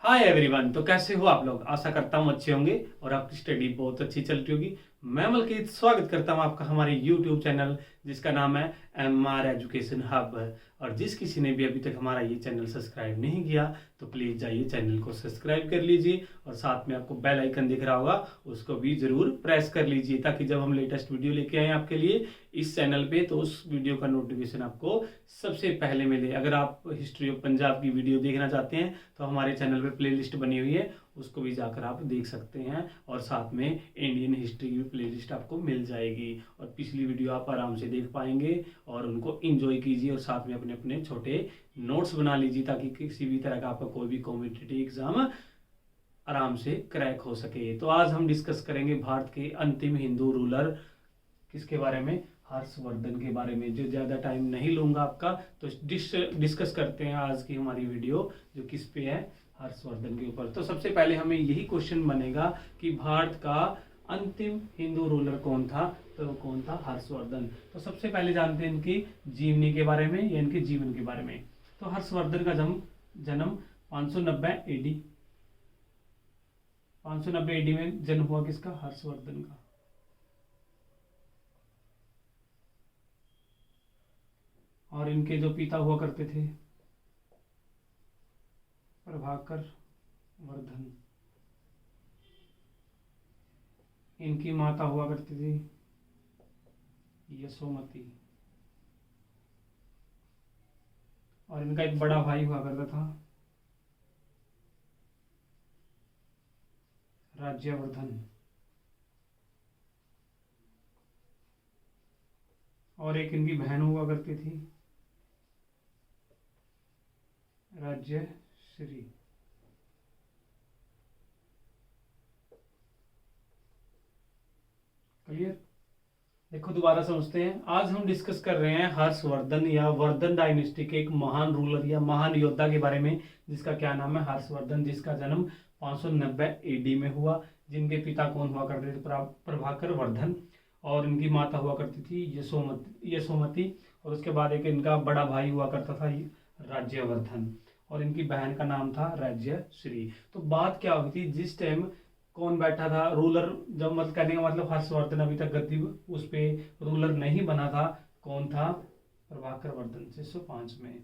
Hi everyone. तो कैसे हो आप लोग? आशा करता हूँ अच्छे होंगे और आपकी स्टडी बहुत अच्छी चल रही होगी। मैं मलकीत स्वागत करता हूँ आपका हमारे यूट्यूब चैनल जिसका नाम है MR एजुकेशन हब। और जिस किसी ने भी अभी तक हमारा ये चैनल सब्सक्राइब नहीं किया तो प्लीज़ जाइए चैनल को सब्सक्राइब कर लीजिए और साथ में आपको बेल आइकन दिख रहा होगा उसको भी ज़रूर प्रेस कर लीजिए ताकि जब हम लेटेस्ट वीडियो लेके आए आपके लिए इस चैनल पे तो उस वीडियो का नोटिफिकेशन आपको सबसे पहले मिले। अगर आप हिस्ट्री ऑफ पंजाब की वीडियो देखना चाहते हैं तो हमारे चैनल पे प्लेलिस्ट बनी हुई है, उसको भी जाकर आप देख सकते हैं और साथ में इंडियन हिस्ट्री की प्लेलिस्ट आपको मिल जाएगी और पिछली वीडियो आप आराम से देख पाएंगे और उनको एंजॉय कीजिए और साथ में अपने अपने छोटे नोट्स बना लीजिए ताकि किसी भी तरह का आपका कोई भी कॉम्पिटिटिव एग्जाम आराम से क्रैक हो सके। तो आज हम डिस्कस करेंगे भारत के अंतिम हिंदू रूलर किसके बारे में, हर्षवर्धन के बारे में। जो ज़्यादा टाइम नहीं लूँगा आपका तो डिस्कस करते हैं आज की हमारी वीडियो जो किस पे है, हर्षवर्धन के ऊपर। तो सबसे पहले हमें यही क्वेश्चन बनेगा कि भारत का अंतिम हिंदू रूलर कौन था, तो वो कौन था, हर्षवर्धन। तो सबसे पहले जानते हैं इनकी जीवनी के बारे में या इनके जीवन के बारे में। तो हर्षवर्धन का जन्म 590 AD 590 AD में जन्म हुआ किसका, हर्षवर्धन का। और इनके जो पिता हुआ करते थे प्रभाकर वर्धन, इनकी माता हुआ करती थी यशोमती और इनका एक बड़ा भाई हुआ करता था राज्यवर्धन और एक इनकी बहन हुआ करती थी राज्यश्री। क्लियर? देखो दोबारा समझते हैं। आज हम डिस्कस कर रहे हैं हर्षवर्धन या वर्धन डायनेस्टी के एक महान रूलर या महान योद्धा के बारे में जिसका क्या नाम है, हर्षवर्धन, जिसका जन्म 590 AD में हुआ। जिनके पिता कौन हुआ करते थे, प्रभाकर वर्धन और इनकी माता हुआ करती थी यशोमती और उसके बाद एक इनका बड़ा भाई हुआ करता था राज्यवर्धन और इनकी बहन का नाम था राज्यश्री। तो बात क्या हुई थी, जिस टाइम कौन बैठा था रूलर, जब मतलब कहने का मतलब हर्षवर्धन अभी तक गद्दी उस पे रूलर नहीं बना था, कौन था, प्रभाकर वर्धन 605 में।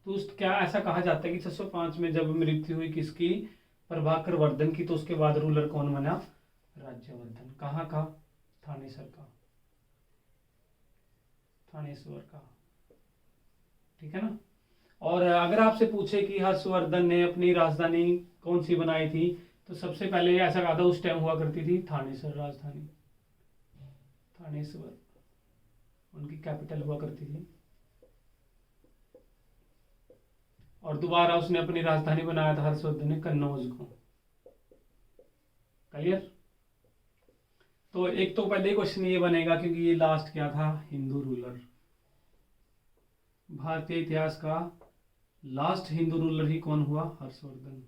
तो उस क्या ऐसा कहा जाता है कि 605 में जब मृत्यु हुई किसकी, प्रभाकर वर्धन की, तो उसके बाद रूलर कौन बना, राज्यवर्धन। कहाँ का, थानेसर का, थानेश्वर का, ठीक है ना। और अगर आपसे पूछे कि हर्षवर्धन ने अपनी राजधानी कौन सी बनाई थी तो सबसे पहले ऐसा कहा था उस टाइम हुआ करती थी थानेसर राजधानी, थानेश्वर उनकी कैपिटल हुआ करती थी। और दोबारा उसने अपनी राजधानी बनाया था हर्षवर्धन ने कन्नौज को। क्लियर? तो एक तो पहले क्वेश्चन ये बनेगा क्योंकि ये लास्ट क्या था, हिंदू रूलर, भारतीय इतिहास का लास्ट हिंदू रूलर ही कौन हुआ, हर्षवर्धन।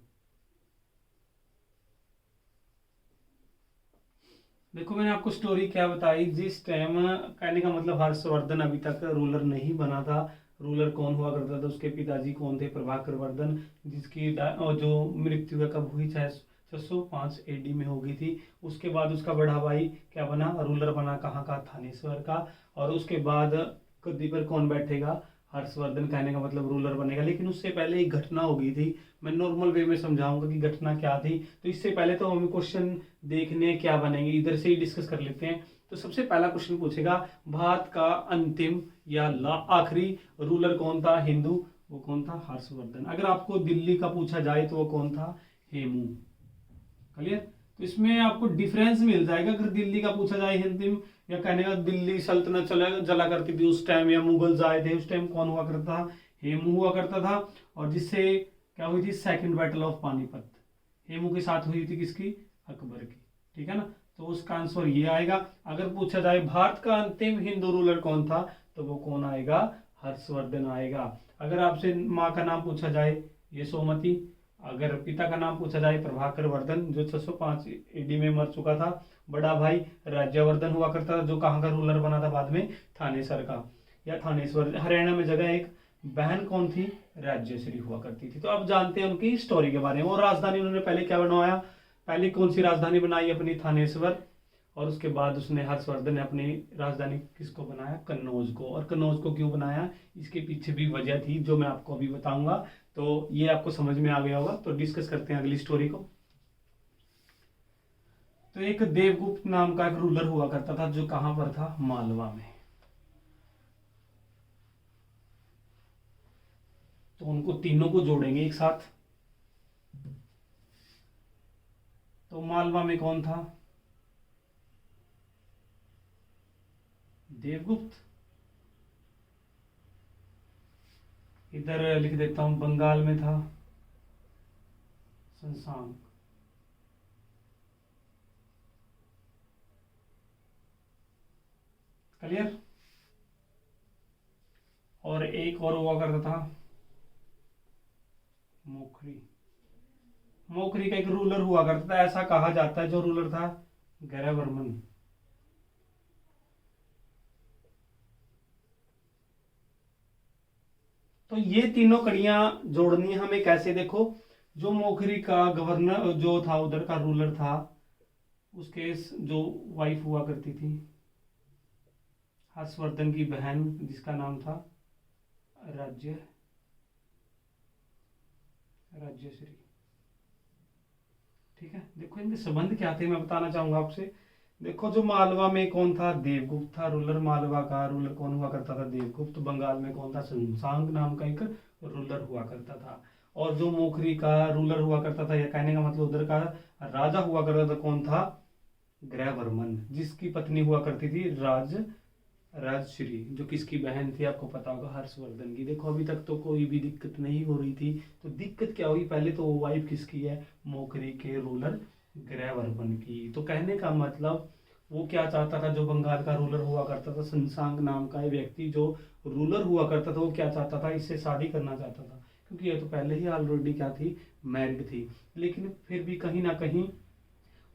देखो मैंने आपको स्टोरी क्या बताई, जिस टाइम कहने का मतलब हर्षवर्धन अभी तक रूलर नहीं बना था, रूलर कौन हुआ करता था, उसके पिताजी कौन थे, प्रभाकर वर्धन, जिसकी जो मृत्यु है कब हुई, 605 AD में हो गई थी। उसके बाद उसका बड़ा भाई क्या बना, रूलर बना, कहाँ का, थानेश्वर का। और उसके बाद गद्दी पर कौन बैठेगा, हर्षवर्धन, कहने का मतलब रूलर बनेगा। लेकिन उससे पहले एक घटना हो गई थी, मैं नॉर्मल वे में समझाऊंगा कि घटना क्या थी। तो इससे पहले तो हमें क्वेश्चन देखने क्या बनेंगे, इधर से ही डिस्कस कर लेते हैं। तो सबसे पहला क्वेश्चन पूछेगा भारत का अंतिम या आखिरी रूलर कौन था हिंदू, वो कौन था, हर्षवर्धन। अगर आपको दिल्ली का पूछा जाए तो वो कौन था, हेमू। क्लियर? तो इसमें आपको डिफरेंस मिल जाएगा। अगर दिल्ली का पूछा जाए अंतिम, या कहने का दिल्ली सल्तनत जला करती थी उस टाइम, या मुगल आए थे उस टाइम, कौन हुआ करता था, हेमू हुआ करता था। और जिससे क्या हुई थी, second battle of Panipat Hemu के साथ हुई थी, किसकी, अकबर की, ठीक है ना। तो उसका आंसर ये आएगा। अगर पूछा जाए भारत का अंतिम हिंदू रूलर कौन था तो वो कौन आएगा, हर्षवर्धन आएगा। अगर आपसे माँ का नाम पूछा जाए यशोमती, अगर पिता का नाम पूछा जाए प्रभाकर वर्धन जो 605 AD में मर चुका था। बड़ा भाई राज्यवर्धन हुआ करता था जो कहाँ का रूलर बना था बाद में, थानेसर का या थानेश्वर, हरियाणा में जगह एक बहन कौन थी? राज्यश्री हुआ करती थी। तो अब जानते हैं उनकी स्टोरी के बारे में। और राजधानी उन्होंने पहले क्या बनवाया? पहले कौन सी राजधानी बनाई अपनी? थानेश्वर। और उसके बाद उसने हर्षवर्धन ने अपनी राजधानी किसको बनाया? कन्नौज को। और कन्नौज को क्यों बनाया? इसके पीछे भी वजह थी जो मैं आपको अभी बताऊंगा। तो ये आपको समझ में आ गया होगा। तो डिस्कस करते हैं अगली स्टोरी को। तो एक देवगुप्त नाम का एक रूलर हुआ करता था जो कहां पर था? मालवा में। तो उनको तीनों को जोड़ेंगे एक साथ। तो मालवा में कौन था? देवगुप्त। इधर लिख देता हूं, बंगाल में था शशांक। क्लियर? और एक और हुआ करता था मोखरी। मोखरी का एक रूलर हुआ करता था। ऐसा कहा जाता है जो रूलर था गैरवर्मन। तो ये तीनों कड़ियां जोड़नी है हमें। कैसे? देखो, जो मोखरी का गवर्नर जो था, उधर का रूलर था, उसके जो वाइफ हुआ करती थी हर्षवर्धन की बहन, जिसका नाम था राज्यश्री। ठीक है। देखो इनके संबंध क्या थे मैं बताना चाहूंगा आपसे। देखो, जो मालवा में कौन था? देवगुप्त था रूलर। मालवा का रूलर कौन हुआ करता था? देवगुप्त। बंगाल में कौन था? शशांक नाम का एक रूलर हुआ करता था। और जो मोखरी का रूलर हुआ करता था, या कहने का मतलब उधर का राजा हुआ करता था, कौन था? ग्रहवर्मन, जिसकी पत्नी हुआ करती थी राजश्री, जो किसकी बहन थी? आपको पता होगा, हर्षवर्धन की। देखो अभी तक तो कोई भी दिक्कत नहीं हो रही थी। तो दिक्कत क्या हुई? पहले तो वो वाइफ किसकी है? मोखरी के रूलर ग्रहवर्मन की। तो कहने का मतलब वो क्या चाहता था? जो बंगाल का रूलर हुआ करता था शशांक नाम का एक व्यक्ति जो रूलर हुआ करता था, वो क्या चाहता था? इससे शादी करना चाहता था, क्योंकि ये तो पहले ही ऑलरेडी क्या थी? मैरिड थी। लेकिन फिर भी कहीं ना कहीं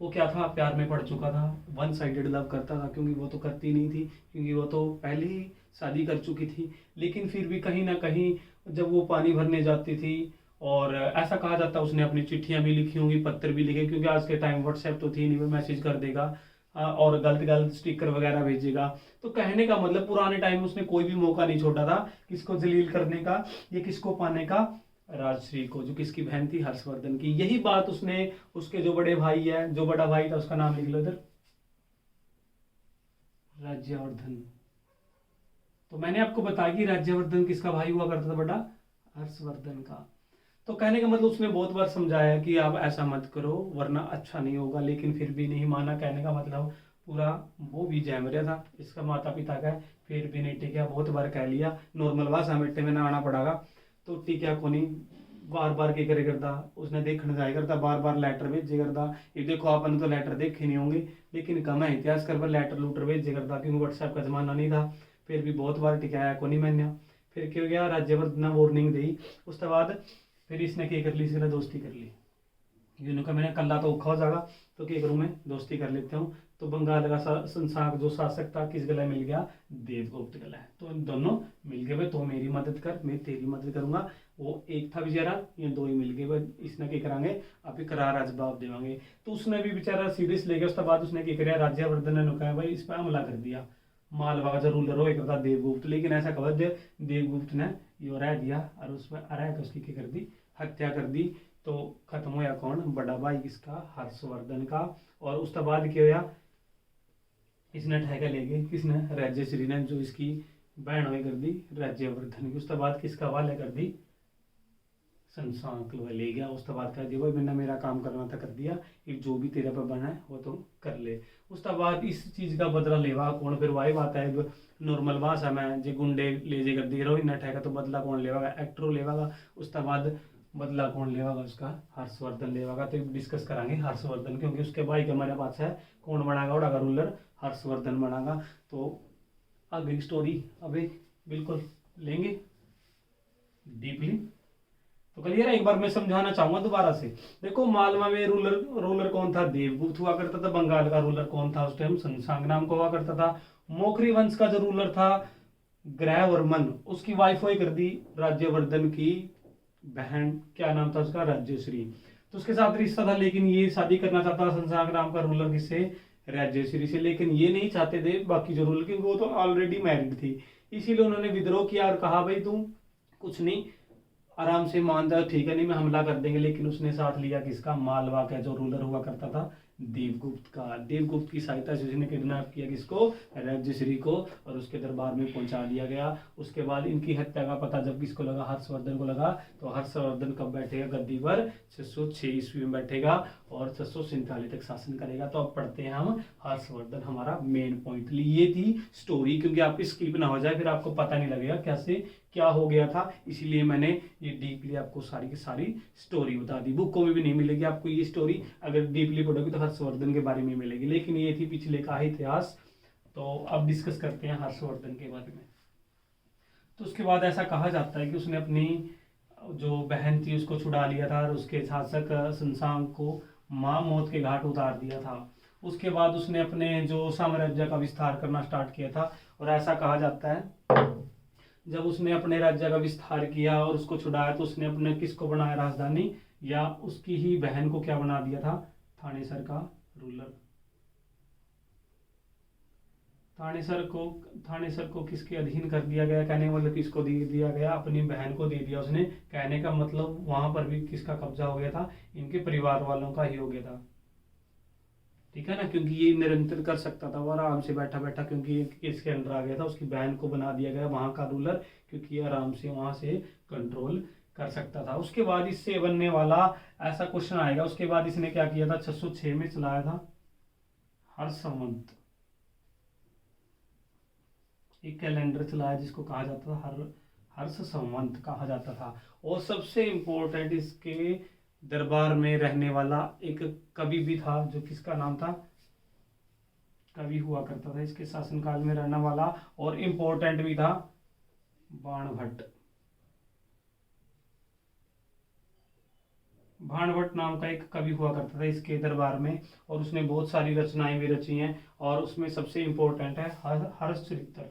वो क्या था? प्यार में पड़ चुका था। वन साइडेड लव करता था, क्योंकि वो तो करती नहीं थी, क्योंकि वो तो पहले ही शादी कर चुकी थी। लेकिन फिर भी कहीं ना कहीं जब वो पानी भरने जाती थी, और ऐसा कहा जाता है उसने अपनी चिट्ठियां भी लिखी होंगी, पत्र भी लिखे, क्योंकि आज के टाइम व्हाट्सएप तो थी नहीं, वो मैसेज कर देगा और गलत गलत स्टिकर वगैरह भेजेगा। तो कहने का मतलब पुराने टाइम में उसने कोई भी मौका नहीं छोड़ा था किसको जलील करने का, ये किसको पाने का? राजश्री को, जो किसकी बहन थी? हर्षवर्धन की। यही बात उसने उसके जो बड़े भाई है, जो बड़ा भाई था उसका नाम लिख लो इधर, राज्यवर्धन। तो मैंने आपको बताया कि राज्यवर्धन किसका भाई हुआ करता था? बड़ा हर्षवर्धन का। तो कहने का मतलब उसने बहुत बार समझाया कि आप ऐसा मत करो वरना अच्छा नहीं होगा, लेकिन फिर भी नहीं माना। कहने का मतलब पूरा वो भी जैमरिया था इसका माता पिता का, फिर भी नहीं टिका। बहुत बार कह लिया, नॉर्मल भाषा मिट्टे में ना आना पड़ेगा। तो टिका को नहीं, बार बार के करे करता उसने देखने जाया करता, बार बार लेटर भेजे करता। ये देखो आपने तो लेटर देखे नहीं होंगे, लेकिन कम है इतिहास कर लेटर लूटर भेजे करता, क्योंकि व्हाट्सएप का जमाना नहीं था। फिर भी बहुत बार टिकाया को नहीं मैंने। फिर क्यों गया? राज्यवर्धन वार्निंग दी। उसके बाद फिर इसने क्या कर ली? इसने दोस्ती कर ली। यूनो का मैंने कल्ला तो औखा हो जाएगा, तो क्या करूं मैं? दोस्ती कर लेता हूँ। तो बंगाल का शशांक जो शासक था किस गले मिल गया? देवगुप्त गला। तो इन दोनों मिल गए भाई, तो मेरी मदद कर, मैं तेरी मदद करूंगा। वो एक था बेचारा, ये दो ही मिल गए भाई, इसने क्या करांगे? आप ही करारा जवाब देवांगे। तो उसने भी बेचारा सीरियस ले गया। उसके बाद उसने क्या कराया? राज्यवर्धन ने कहा भाई इस पर हमला कर दिया। मालवा का जो रूलर हो एक था देवगुप्त, लेकिन ऐसा कहा देवगुप्त ने यो रह दिया, और उसमें अरह उसकी क्या कर दी? हत्या कर दी। तो खत्म होया कौन? बड़ा भाई किसका? हर्षवर्धन का। और उसके बाद क्या होया? इसने ठेका ले गए, किसने? राज्यश्री ने, जो इसकी बहन हुई कर दी राज्यवर्धन की। उसके बाद किसका हवाले कर दी? शशांक ले गया। उसके बाद कह दिया भाई मैंने मेरा काम करना था कर दिया, ये जो भी तेरे पर बना है वो तो कर ले। उसके बाद इस चीज का बदला लेवा कौन? फिर वाई बात है नॉर्मल भाषा में, जे गुंडे ले जे कर दी हीरोइन ने ठेका, तो बदला कौन लेवागा? एक्टर लेवागा। उसके बाद बदला कौन लेवागा? उसका हर्षवर्धन लेवागा। तो डिस्कस करांगे हर्षवर्धन, क्योंकि उसके भाई के हमारे पास है कौन बनागा उड़ा रूलर? हर्षवर्धन बनागा। तो आगे स्टोरी अभी बिल्कुल लेंगे डीपली। तो क्लियर है? एक बार मैं समझाना चाहूंगा दोबारा से। देखो, मालवा में रूलर रूलर कौन था? देवगुप्त हुआ करता था। बंगाल का रूलर कौन था उस टाइम? शशांक नाम का हुआ करता था। मोखरी वंश का जो रूलर था ग्रहवर्मन, उसकी वाइफ हुई कर दी राज्यवर्धन की बहन, क्या नाम था उसका, राज्यश्री। तो उसके साथ रिश्ता था, लेकिन ये शादी करना चाहता था संसांग नाम का रूलर किससे, राज्यश्री से। लेकिन ये नहीं चाहते थे बाकी जो रूलर, क्योंकि वो तो ऑलरेडी मैरिड थी। इसीलिए उन्होंने विद्रोह किया और कहा भाई तुम कुछ नहीं, आराम से मान जाओ, ठीक है, नहीं मैं हमला कर देंगे। लेकिन उसने साथ लिया किसका, मालवा का जो रूलर हुआ करता था देवगुप्त का। देवगुप्त की सहायता से उसने किडनैप किया किसको, राज्यश्री को, और उसके दरबार में पहुंचा दिया गया। उसके बाद इनकी हत्या का पता जब किसको लगा, हर्षवर्धन को लगा। तो हर्षवर्धन कब बैठेगा गद्दी पर, 606 ईस्वी में बैठेगा और 647 तक शासन करेगा। तो अब पढ़ते हैं हम हर्षवर्धन, हमारा मेन पॉइंट। ये थी स्टोरी, क्योंकि आपकी स्किप ना हो जाए, फिर आपको पता नहीं लगेगा कैसे क्या हो गया था। इसीलिए मैंने ये डीपली आपको सारी की सारी स्टोरी बता दी। बुकों में भी नहीं मिलेगी आपको ये स्टोरी, अगर डीपली पढ़ोगे तो हर्षवर्धन के बारे में मिलेगी, लेकिन ये थी पिछले का इतिहास। तो अब डिस्कस करते हैं हर्षवर्धन के बारे में। तो उसके बाद ऐसा कहा जाता है कि उसने अपनी जो बहन थी उसको छुड़ा लिया था और उसके शासक संसांग को माँ मौत के घाट उतार दिया था। उसके बाद उसने अपने जो साम्राज्य का विस्तार करना स्टार्ट किया था। और ऐसा कहा जाता है जब उसने अपने राज्य का विस्तार किया और उसको छुड़ाया, तो उसने अपने किसको बनाया राजधानी, या उसकी ही बहन को क्या बना दिया था, थानेसर का रूलर। थानेसर को किसके अधीन कर दिया गया, कहने का मतलब किसको दे दिया गया, अपनी बहन को दे दिया उसने। कहने का मतलब वहां पर भी किसका कब्जा हो गया था, इनके परिवार वालों का ही हो गया था। ठीक है ना, क्योंकि ये निरंतर कर सकता था वो आराम से बैठा बैठा, क्योंकि इसके अंडर आ गया था। उसकी बहन को बना दिया गया वहां का रूलर, क्योंकि ये आराम से वहां से कंट्रोल कर सकता था। उसके बाद इससे बनने वाला ऐसा क्वेश्चन आएगा, उसके बाद इसने क्या किया था, 606 में चलाया था हर्षवंत, एक कैलेंडर चलाया जिसको कहा जाता था हर्ष संवंत कहा जाता था। और सबसे इंपॉर्टेंट इसके दरबार में रहने वाला एक कवि भी था, जो किसका नाम था, कवि हुआ करता था इसके शासनकाल में रहने वाला, और इम्पोर्टेंट भी था, बाणभट्ट। बाणभट्ट नाम का एक कवि हुआ करता था इसके दरबार में, और उसने बहुत सारी रचनाएं भी रची हैं। और उसमें सबसे इंपॉर्टेंट है हर्षचरित्र।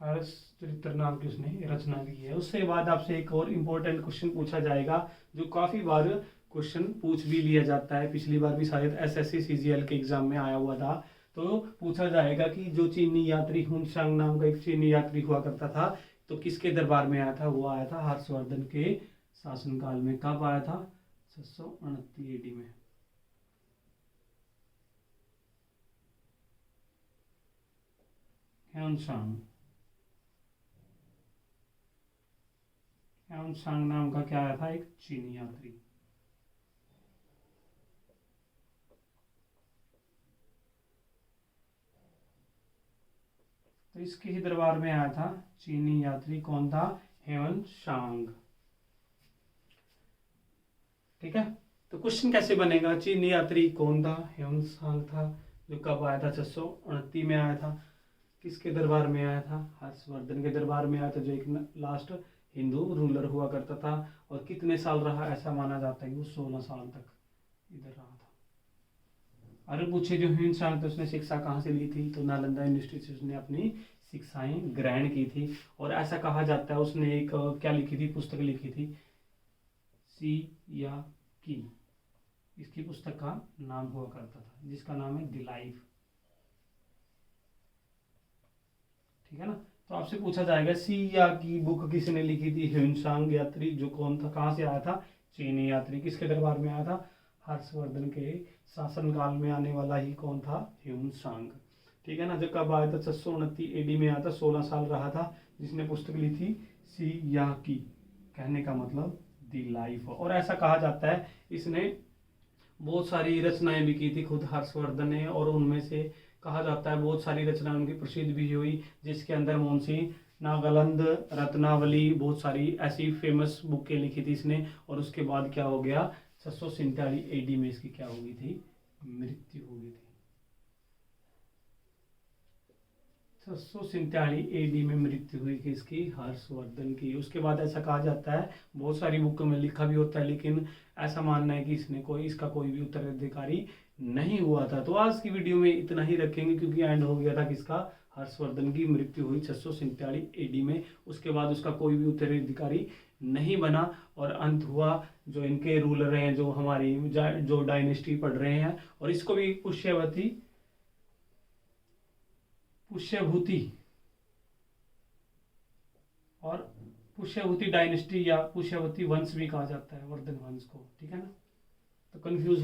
हर्षचरित्र नाम की उसने रचना की है। उसके बाद आपसे एक और इम्पोर्टेंट क्वेश्चन पूछा जाएगा, जो काफी बार क्वेश्चन पूछ भी लिया जाता है, पिछली बार भी शायद एसएससी सीजीएल के एग्जाम में आया हुआ था। तो पूछा जाएगा कि जो चीनी यात्री हुनसांग नाम का एक चीनी यात्री हुआ करता था, तो किसके दरबार में आया था, वो आया था हर्षवर्धन के शासनकाल में। कब आया था, 629 एडी में। ह्योनसांग नाम का क्या आया था, एक चीनी यात्री। तो इसके ही दरबार में आया था चीनी यात्री, कौन था, ह्योनसांग। ठीक है, तो क्वेश्चन कैसे बनेगा, चीनी यात्री कौन था, ह्योनसांग था, जो कब आया था, 629 में आया था। किसके दरबार में आया था, हर्षवर्धन के दरबार में आया था, जो एक लास्ट हिंदू रूलर हुआ करता था। और कितने साल रहा, ऐसा माना जाता है कि वो 16 साल तक इधर रहा था। अरे पूछे जो ह्योनसांग थे उसने शिक्षा कहाँ से ली थी, तो नालंदा यूनिवर्सिटी से उसने अपनी शिक्षाएं ग्रहण की थी। और ऐसा कहा जाता है उसने एक क्या लिखी थी, पुस्तक लिखी थी, सी या की, इसकी पुस्तक का नाम हुआ करता था, जिसका नाम है द लाइफ। ठीक है ना, तो आपसे पूछा जाएगा सी या की बुक किसने लिखी थी, ह्योनसांग यात्री, जो कौन था, कहाँ से आया था, चीनी यात्री। किसके दरबार में आया था, हर्षवर्धन के शासनकाल में आने वाला ही कौन था, ह्योनसांग। ठीक है ना, जब कब आया था, 629 एडी में आया था, 16 साल रहा था। जिसने पुस्तक ली थी सी या की, कहने का मतलब दी लाइफ। और ऐसा कहा जाता है इसने बहुत सारी रचनाएं भी की थी खुद हर्षवर्धन ने, और उनमें से कहा जाता है बहुत सारी रचनाएं उनकी प्रसिद्ध भी हुई, जिसके अंदर मुंशी नागालंद, रत्नावली, बहुत सारी ऐसी फेमस बुकें लिखी थी इसने। और उसके बाद क्या हो गया, 647 एडी में इसकी क्या हो गई थी, मृत्यु हो गई थी। 647 एडी में मृत्यु हुई कि इसकी, हर्षवर्धन की। उसके बाद ऐसा कहा जाता है, बहुत सारी बुकों में लिखा भी होता है, लेकिन ऐसा मानना है कि इसका कोई भी उत्तराधिकारी नहीं हुआ था। तो आज की वीडियो में इतना ही रखेंगे, क्योंकि एंड हो गया था किसका, हर्षवर्धन की मृत्यु हुई 647 एडी में। उसके बाद उसका कोई भी उत्तराधिकारी नहीं बना और अंत हुआ जो इनके रूलर हैं, जो हमारी जो डायनेस्टी पढ़ रहे हैं, और इसको भी पुष्यभूति और पुष्यभूति डायनेस्टी या पुष्यभूति वंश भी कहा जाता है, वर्धन वंश को, ठीक है ना। तो कंफ्यूज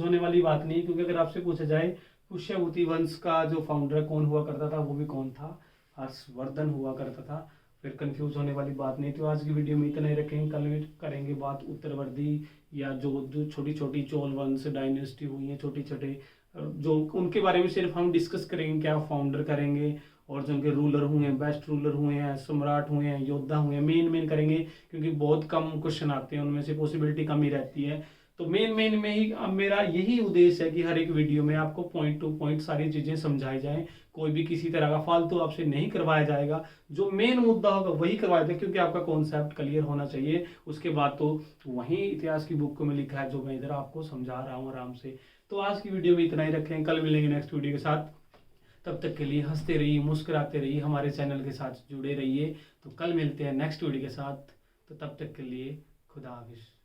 होने वाली बात नहीं, क्योंकि अगर आपसे पूछा जाए पुष्यभूति वंश का जो फाउंडर कौन हुआ करता था, वो भी कौन था, हर्षवर्धन हुआ करता था। फिर कंफ्यूज होने वाली बात नहीं। तो आज की वीडियो में इतना ही रखेंगे, कल करेंगे बात उत्तरवर्ती या जो छोटी छोटी चोल वंश डायनेस्टी हुई है, छोटी छोटे जो उनके बारे में सिर्फ हम डिस्कस करेंगे, क्या फाउंडर करेंगे, और जो उनके रूलर हुए हैं, बेस्ट रूलर हुए हैं, सम्राट हुए हैं, योद्धा हुए हैं, मेन करेंगे, क्योंकि बहुत कम क्वेश्चन आते हैं, उनमें से पॉसिबिलिटी कम ही रहती है। तो मेन में ही अब मेरा यही उद्देश्य है कि हर एक वीडियो में आपको पॉइंट टू पॉइंट सारी चीजें समझाई जाएं, कोई भी किसी तरह का फालतू आपसे नहीं करवाया जाएगा, जो मेन मुद्दा होगा वही करवाया जाएगा, क्योंकि आपका कॉन्सेप्ट क्लियर होना चाहिए। उसके बाद तो वहीं इतिहास की बुक में लिखा है जो मैं इधर आपको समझा रहा हूँ आराम से। तो आज की वीडियो में इतना ही रखें, कल मिलेंगे नेक्स्ट वीडियो के साथ। तब तक के लिए हंसते रहिए, मुस्कुराते रहिए, हमारे चैनल के साथ जुड़े रहिए। तो कल मिलते हैं नेक्स्ट वीडियो के साथ। तो तब तक के लिए खुदा हाफिज़।